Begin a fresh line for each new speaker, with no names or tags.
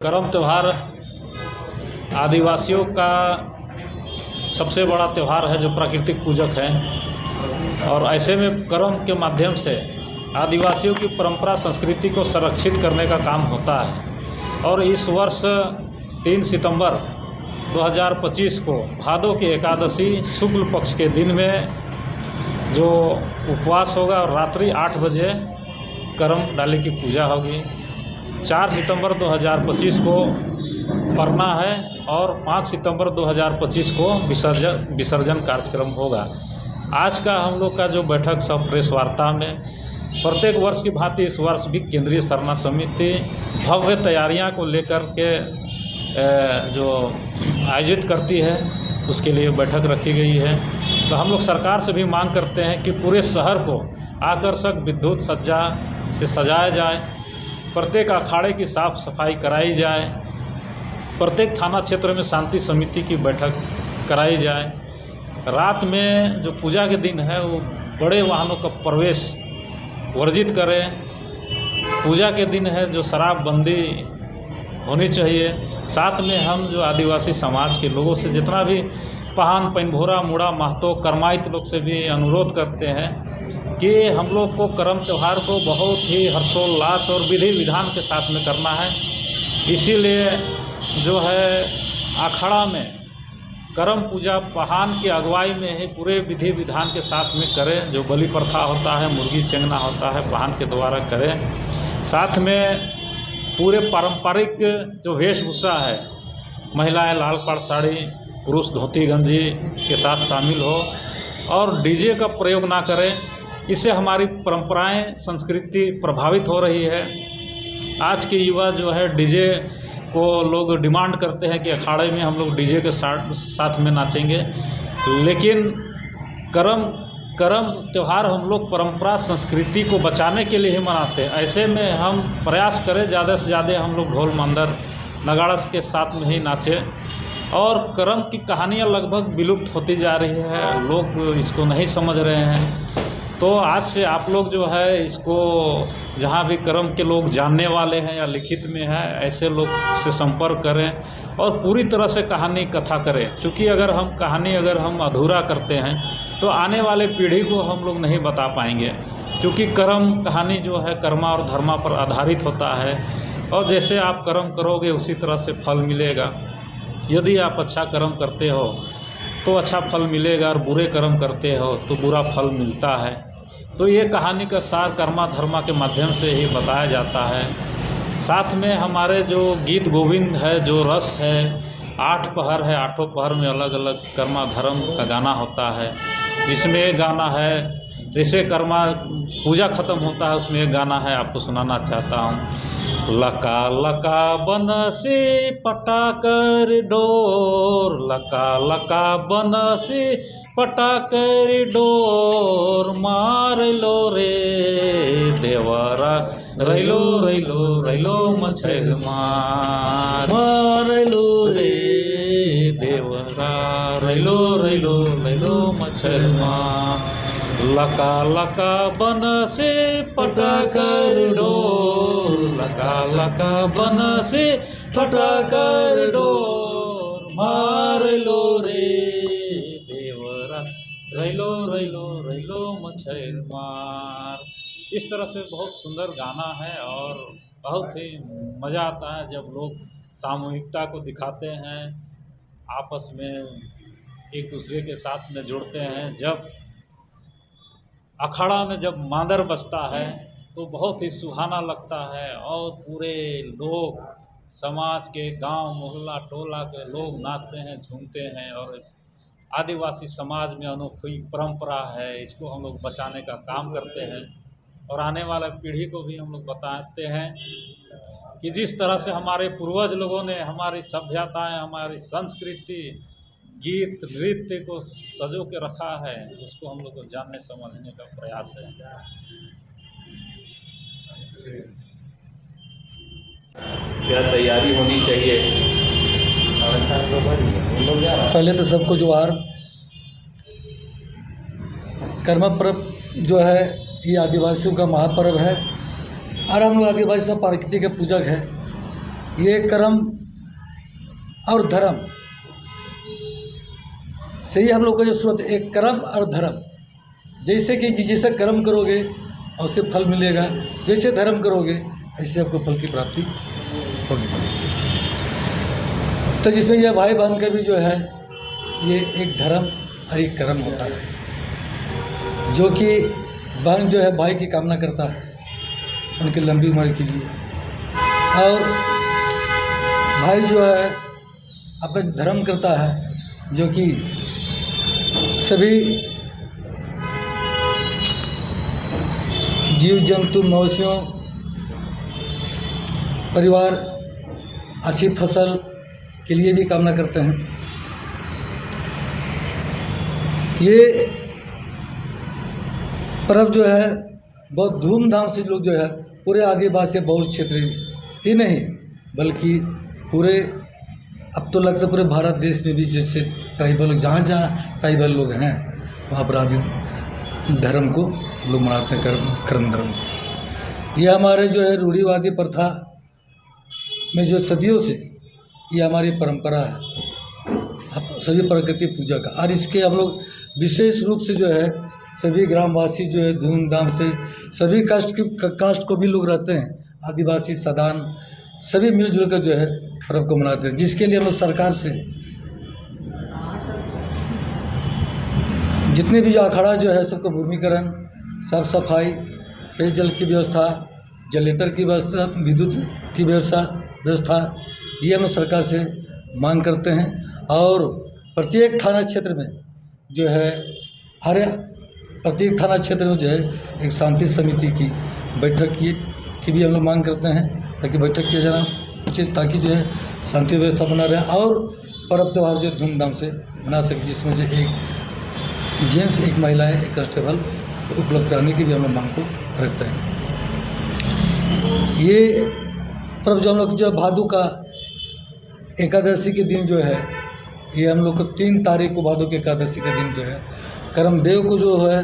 करम त्यौहार आदिवासियों का सबसे बड़ा त्यौहार है जो प्राकृतिक पूजक है और ऐसे में करम के माध्यम से आदिवासियों की परंपरा संस्कृति को संरक्षित करने का काम होता है। और इस वर्ष 3 सितंबर 2025 को भादों की एकादशी शुक्ल पक्ष के दिन में जो उपवास होगा और रात्रि 8 बजे करम डाली की पूजा होगी। 4 सितंबर 2025 को परना है और 5 सितंबर 2025 को विसर्जन कार्यक्रम होगा। आज का हम लोग का जो बैठक सब प्रेस वार्ता में प्रत्येक वर्ष की भांति इस वर्ष भी केंद्रीय सरना समिति भव्य तैयारियां को लेकर के जो आयोजित करती है उसके लिए बैठक रखी गई है। तो हम लोग सरकार से भी मांग करते हैं कि पूरे शहर को आकर्षक विद्युत सज्जा से सजाया जाए, प्रत्येक अखाड़े की साफ सफाई कराई जाए, प्रत्येक थाना क्षेत्र में शांति समिति की बैठक कराई जाए। रात में जो पूजा के दिन है वो बड़े वाहनों का प्रवेश वर्जित करें। पूजा के दिन है जो शराबबंदी होनी चाहिए। साथ में हम जो आदिवासी समाज के लोगों से जितना भी पाहन पैनभोरा मुड़ा महतो कर्मायत लोग से भी अनुरोध करते हैं कि हम लोग को करम त्यौहार को बहुत ही हर्षोल्लास और विधि विधान के साथ में करना है। इसीलिए जो है अखाड़ा में करम पूजा पहान की अगुवाई में ही पूरे विधि विधान के साथ में करें। जो बलि प्रथा होता है, मुर्गी चेंगना होता है, पहान के द्वारा करें। साथ में पूरे पारंपरिक जो वेशभूषा है, महिलाएं लाल पाड़ साड़ी, पुरुष धोती गंजी के साथ शामिल हो और डीजे का प्रयोग ना करें। इससे हमारी परंपराएं संस्कृति प्रभावित हो रही है। आज के युवा जो है डीजे को लोग डिमांड करते हैं कि अखाड़े में हम लोग डीजे के साथ में नाचेंगे, लेकिन करम त्यौहार हम लोग परंपरा संस्कृति को बचाने के लिए ही मनाते हैं। ऐसे में हम प्रयास करें ज़्यादा से ज़्यादा हम लोग ढोल मंदर नगाड़ा के साथ में ही नाचें। और करम की कहानियाँ लगभग विलुप्त होती जा रही है, लोग इसको नहीं समझ रहे हैं। तो आज से आप लोग जो है इसको जहाँ भी करम के लोग जानने वाले हैं या लिखित में है ऐसे लोग से संपर्क करें और पूरी तरह से कहानी कथा करें। क्योंकि अगर हम अधूरा करते हैं तो आने वाले पीढ़ी को हम लोग नहीं बता पाएंगे। क्योंकि करम कहानी जो है कर्मा और धर्मा पर आधारित होता है और जैसे आप कर्म करोगे उसी तरह से फल मिलेगा। यदि आप अच्छा कर्म करते हो तो अच्छा फल मिलेगा और बुरे कर्म करते हो तो बुरा फल मिलता है। तो ये कहानी का सार कर्मा धर्मा के माध्यम से ही बताया जाता है। साथ में हमारे जो गीत गोविंद है, जो रस है, 8 पहर है, 8 पहर में अलग अलग कर्मा धर्म का गाना होता है। इसमें एक गाना है जैसे कर्मा पूजा ख़त्म होता है उसमें एक गाना है, आपको सुनाना चाहता हूँ। लका लका बनसी पटाकर डोर, लका लका बनसी पटाकर डोर, मार लो रे देवरा रैलो रैलो रैलो मछर मार, मार लो रे देवरा रैलो रैलो रैलो मछर मार। लका लका बनसी पटाकर डोर, लका लका बनसी पटाकर डोर, मार लो रे देवरा रैलो रैलो रैलो मछर मार। इस तरह से बहुत सुंदर गाना है और बहुत ही मज़ा आता है जब लोग सामूहिकता को दिखाते हैं, आपस में एक दूसरे के साथ में जुड़ते हैं। जब अखाड़ा में जब मांदर बजता है तो बहुत ही सुहाना लगता है और पूरे लोग समाज के गांव मोहल्ला टोला के लोग नाचते हैं, झूमते हैं। और आदिवासी समाज में अनोखी परंपरा है, इसको हम लोग बचाने का काम करते हैं और आने वाला पीढ़ी को भी हम लोग बताते हैं कि जिस तरह से हमारे पूर्वज लोगों ने हमारी सभ्यताएं, हमारी संस्कृति, गीत नृत्य को सजो के रखा है, उसको हम लोग को जानने समझने का प्रयास है।
क्या तैयारी होनी चाहिए?
पहले तो सबको जोहार। कर्म पर्व जो है ये आदिवासियों का महापर्व है और हम लोग आदिवासी सब प्राकृतिक के पूजक हैं। ये कर्म और धर्म से ही हम लोग का जो स्रोत एक कर्म और धर्म, जैसे कि जैसे कर्म करोगे उससे फल मिलेगा, जैसे धर्म करोगे ऐसे आपको फल की प्राप्ति होगी। तो जिसमें यह भाई बहन का भी जो है ये एक धर्म और एक कर्म होता है, जो कि बहन जो है भाई की कामना करता है उनकी लंबी उम्र के लिए, और भाई जो है अपना धर्म करता है जो कि सभी जीव जंतु मवेशियों परिवार अच्छी फसल के लिए भी कामना करते हैं। ये पर्व जो है बहुत धूमधाम से लोग जो है पूरे आदिवासी बहुल क्षेत्र ही नहीं बल्कि पूरे अब तो लगता है पूरे भारत देश में भी जैसे ट्राइबल जहाँ जहाँ ट्राइबल लोग हैं वहाँ पर आदि धर्म को लोग मनाते हैं, कर्म धर्म। ये हमारे जो है रूढ़िवादी प्रथा में जो सदियों से ये हमारी परंपरा है सभी प्रकृति पूजा का, और इसके हम लोग विशेष रूप से जो है सभी ग्रामवासी जो है धूमधाम से सभी कास्ट को भी लोग रहते हैं, आदिवासी साधारण सभी मिलजुल कर जो है पर्व को मनाते हैं, जिसके लिए हम लोग सरकार से जितने भी अखाड़ा जो है सबका भूमिकरण, साफ सफाई, पेयजल की व्यवस्था, जनरेटर की व्यवस्था, विद्युत की व्यवस्था ये हम सरकार से मांग करते हैं। और प्रत्येक थाना क्षेत्र में जो है प्रत्येक थाना क्षेत्र में जो है एक शांति समिति की बैठक की भी हम लोग मांग करते हैं, ताकि बैठक किया जाना उचित, ताकि जो है शांति व्यवस्था बना रहे और पर्व त्यौहार जो धूमधाम से मना सके, जिसमें जो एक जेंट्स एक महिलाएं एक कांस्टेबल उपलब्ध कराने की भी हम लोग मांग को रखते हैं। ये पर्व जो हम लोग जो भादु का एकादशी के दिन जो है ये हम लोग को 3 तारीख को भादु के एकादशी के दिन जो है कर्मदेव को जो है